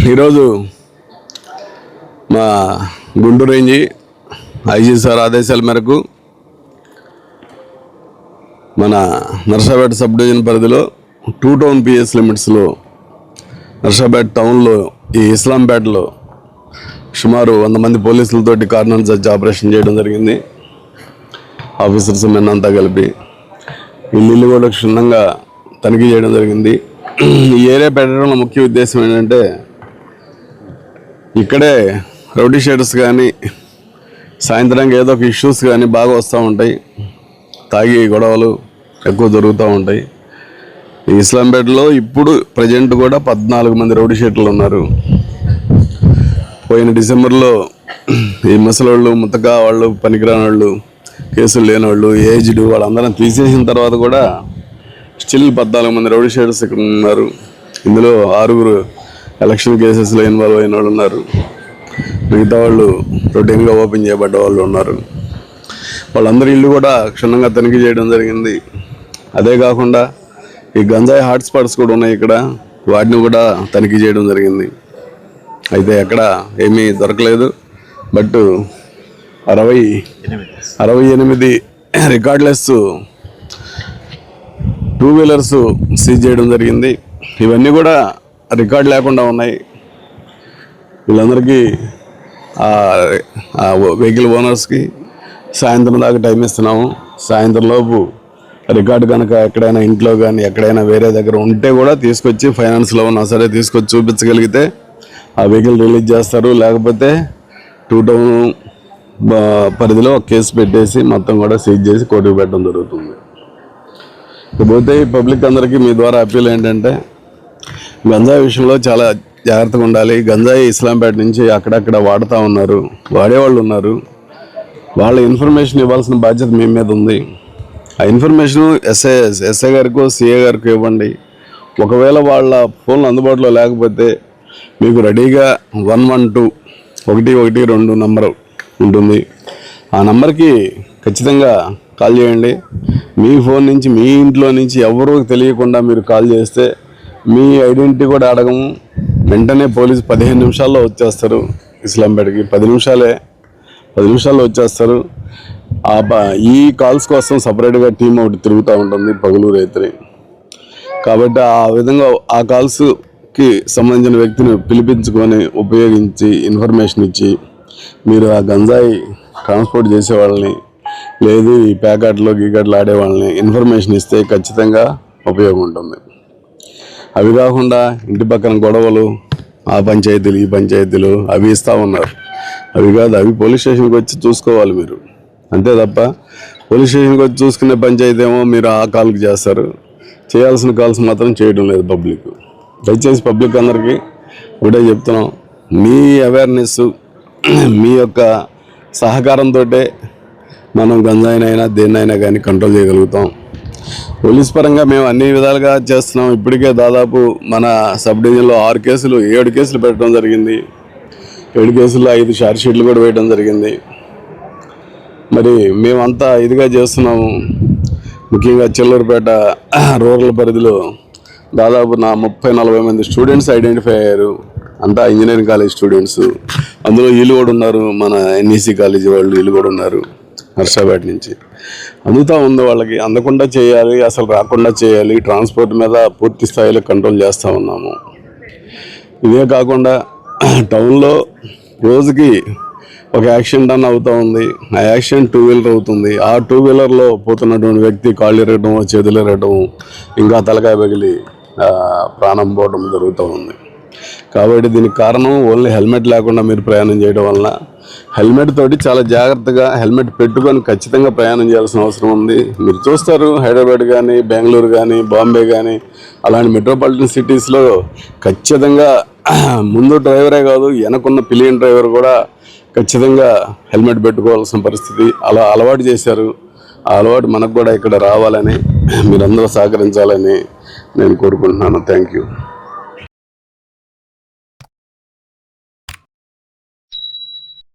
ఈరోజు మా Guntur range IG sir ఆదేశాల మేరకు మన నర్సాపేట సబ్ డివిజన్ పరిధిలో 2 టౌన్ పిఎస్ లిమిట్స్లో నర్సాపేట టౌన్లో ఈ ఇస్లాంపేటలో సుమారు 100 మంది పోలీసులతోటి కార్నర్ జడ్జ్ ఆపరేషన్ చేయడం జరిగింది. ఆఫీసర్స్ మెన్నంతా కలిపి ఇల్లు కూడా క్షుణ్ణంగా తనిఖీ చేయడం జరిగింది. ఈ ఏరియా పెట్టడంలో ముఖ్య ఉద్దేశం ఏంటంటే ఇక్కడే రౌడీ షీటర్స్ కానీ సాయంత్రానికి ఏదో ఒక ఇష్యూస్ కానీ బాగా వస్తూ ఉంటాయి. తాగి గొడవలు ఎక్కువ జరుగుతూ ఉంటాయి. ఈ ఇస్లాంపేటలో ఇప్పుడు ప్రజెంట్ కూడా 14 మంది రౌడీ షీటర్లు ఉన్నారు. పోయిన డిసెంబర్లో ఈ ముసలోళ్ళు ముతక వాళ్ళు పనికిరాని వాళ్ళు కేసులు లేని వాళ్ళు ఏజ్డ్ వాళ్ళందరం తీసేసిన తర్వాత కూడా స్టిల్ 14 మంది రౌడీ షీటర్స్ ఇక్కడ ఉన్నారు. ఇందులో 6 ఎలక్షన్ కేసెస్లో ఇన్వాల్వ్ అయిన వాళ్ళు ఉన్నారు. మిగతా వాళ్ళు రొటీన్గా ఓపెన్ చేయబడ్డ వాళ్ళు ఉన్నారు. వాళ్ళందరి ఇల్లు కూడా క్షుణ్ణంగా తనిఖీ చేయడం జరిగింది. అదే కాకుండా ఈ గంజాయి హాట్స్పాట్స్ కూడా ఉన్నాయి ఇక్కడ, వాటిని కూడా తనిఖీ చేయడం జరిగింది. అయితే ఎక్కడ ఏమీ దొరకలేదు. బట్ 68 రికార్డ్లెస్ 2 వీలర్స్ సీజ్ చేయడం జరిగింది. ఇవన్నీ కూడా రికార్డ్ లేకుండా ఉన్నాయి. వీళ్ళందరికీ వెహికల్ ఓనర్స్కి సాయంత్రం దాకా టైం ఇస్తున్నాము. సాయంత్రం లోపు రికార్డు కనుక ఎక్కడైనా ఇంట్లో కానీ ఎక్కడైనా వేరే దగ్గర ఉంటే కూడా తీసుకొచ్చి ఫైనాన్స్లో ఉన్నా సరే తీసుకొచ్చి చూపించగలిగితే ఆ వెహికల్ రిలీజ్ చేస్తారు. లేకపోతే 2 టౌన్ పరిధిలో కేసు పెట్టేసి మొత్తం కూడా సీజ్ చేసి కోర్టుకు పెట్టడం జరుగుతుంది. ఇకపోతే పబ్లిక్ అందరికీ మీ ద్వారా అప్పీల్ ఏంటంటే గంజాయి విషయంలో చాలా జాగ్రత్తగా ఉండాలి. గంజాయి ఇస్లాంపేట నుంచి అక్కడక్కడ వాడుతూ ఉన్నారు, వాడేవాళ్ళు ఉన్నారు. వాళ్ళ ఇన్ఫర్మేషన్ ఇవ్వాల్సిన బాధ్యత మీ మీద ఉంది. ఆ ఇన్ఫర్మేషన్ ఎస్ఐ గారికో సిఏ గారికో ఇవ్వండి. ఒకవేళ వాళ్ళ ఫోన్లు అందుబాటులో లేకపోతే మీకు రెడీగా 112 నంబర్ ఉంటుంది. ఆ నంబర్కి ఖచ్చితంగా కాల్ చేయండి. మీ ఫోన్ నుంచి మీ ఇంట్లో నుంచి ఎవరూ తెలియకుండా మీరు కాల్ చేస్తే మీ ఐడెంటిటీ కూడా అడగము. వెంటనే పోలీసు 15 నిమిషాల్లో వచ్చేస్తారు. ఇస్లాంపేటకి 10 నిమిషాల్లో వచ్చేస్తారు. ఈ కాల్స్ కోసం సపరేట్గా టీం ఒకటి తిరుగుతూ ఉంటుంది పగులు రైతుని. కాబట్టి ఆ విధంగా ఆ కాల్స్కి సంబంధించిన వ్యక్తిని పిలిపించుకొని ఉపయోగించి ఇన్ఫర్మేషన్ ఇచ్చి మీరు ఆ గంజాయి ట్రాన్స్పోర్ట్ చేసే వాళ్ళని లేదు ఈ ప్యాకెట్లు గీకెట్లు ఆడే వాళ్ళని ఇన్ఫర్మేషన్ ఇస్తే ఖచ్చితంగా ఉపయోగం ఉంటుంది. అవి కాకుండా ఇంటి పక్కన గొడవలు, ఆ పంచాయతీలు ఈ పంచాయతీలు అవి ఇస్తూ ఉన్నారు. అవి కాదు, అవి పోలీస్ స్టేషన్కి వచ్చి చూసుకోవాలి మీరు. అంతే తప్ప పోలీస్ స్టేషన్కి వచ్చి చూసుకునే పంచాయతీ ఏమో మీరు ఆ కాల్కి చేస్తారు. చేయాల్సిన కాల్స్ మాత్రం చేయడం లేదు పబ్లిక్. దయచేసి పబ్లిక్ అందరికీ ఒకటే చెప్తున్నాం, మీ అవేర్నెస్ మీ యొక్క సహకారంతో మనం గంజాయినైనా దేన్నైనా కానీ కంట్రోల్ చేయగలుగుతాం. పోలీస్ పరంగా మేము అన్ని విధాలుగా చేస్తున్నాం. ఇప్పటికే దాదాపు మన సబ్ డివిజన్లో 7 కేసులు పెట్టడం జరిగింది. 7 కేసుల్లో 5 షార్ట్ షీట్లు కూడా వేయడం జరిగింది. మరి మేమంతా ఇదిగా చేస్తున్నాము. ముఖ్యంగా చిల్లూరుపేట రూరల్ పరిధిలో దాదాపు 30-40 మంది స్టూడెంట్స్ ఐడెంటిఫై అయ్యారు. అంతా ఇంజనీరింగ్ కాలేజ్ స్టూడెంట్స్. అందులో వీళ్ళు కూడా ఉన్నారు, మన ఎన్ఈసి కాలేజీ వాళ్ళు వీళ్ళు కూడా ఉన్నారు. నర్సాపేట నుంచి అందుతూ ఉంది. వాళ్ళకి అందకుండా చేయాలి, అసలు రాకుండా చేయాలి. ట్రాన్స్పోర్ట్ మీద పూర్తి స్థాయిలో కంట్రోల్ చేస్తూ ఉన్నాము. ఇదే కాకుండా టౌన్లో రోజుకి ఒక యాక్సిడెంట్ అన్న అవుతూ ఉంది. ఆ యాక్సిడెంట్ 2 వీలర్ అవుతుంది. ఆ 2 వీలర్లో పోతున్నటువంటి వ్యక్తి కాళ్ళు ఎరగటము, చేతులు ఎరగటము, ఇంకా తలకాయ పగిలి ప్రాణం పోవడం జరుగుతూ ఉంది. కాబట్టి దీనికి కారణం ఓన్లీ హెల్మెట్ లేకుండా మీరు ప్రయాణం చేయడం వలన. హెల్మెట్ తోటి చాలా జాగ్రత్తగా హెల్మెట్ పెట్టుకొని ఖచ్చితంగా ప్రయాణం చేయాల్సిన అవసరం ఉంది. మీరు చూస్తారు హైదరాబాద్ కానీ, బెంగళూరు కానీ, బాంబే కానీ అలాంటి మెట్రోపాలిటన్ సిటీస్లో ఖచ్చితంగా ముందు డ్రైవరే కాదు వెనకున్న పిలియన్ డ్రైవర్ కూడా ఖచ్చితంగా హెల్మెట్ పెట్టుకోవాల్సిన పరిస్థితి అలా అలవాటు చేశారు. ఆ అలవాటు మనకు కూడా ఇక్కడ రావాలని మీరందరూ సహకరించాలని నేను కోరుకుంటున్నాను. Thank you.